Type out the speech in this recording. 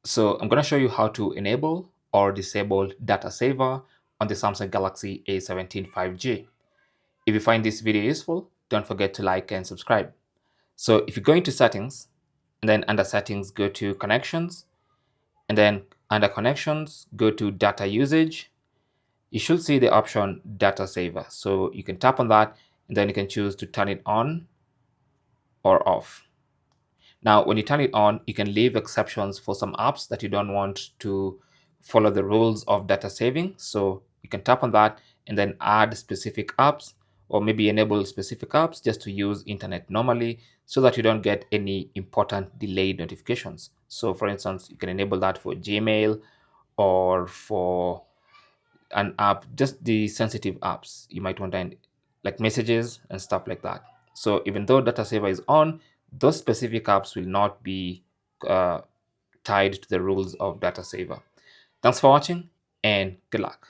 So I'm going to show you how to enable or disable data saver on the Samsung Galaxy A17 5G. If you find this video useful, don't forget to like and subscribe. So if you go into settings, and then under settings, go to connections, and then under connections, go to data usage. You should see the option data saver. So you can tap on that, and then you can choose to turn it on or off. Now, when you turn it on, you can leave exceptions for some apps that you don't want to follow the rules of data saving. So you can tap on that and then add specific apps, or maybe enable specific apps just to use internet normally so that you don't get any important delayed notifications. So for instance, you can enable that for Gmail or for an app, just the sensitive apps you might want to, like messages and stuff like that. So even though data saver is on, those specific apps will not be uh, tied to the rules of data saver. Thanks for watching and good luck.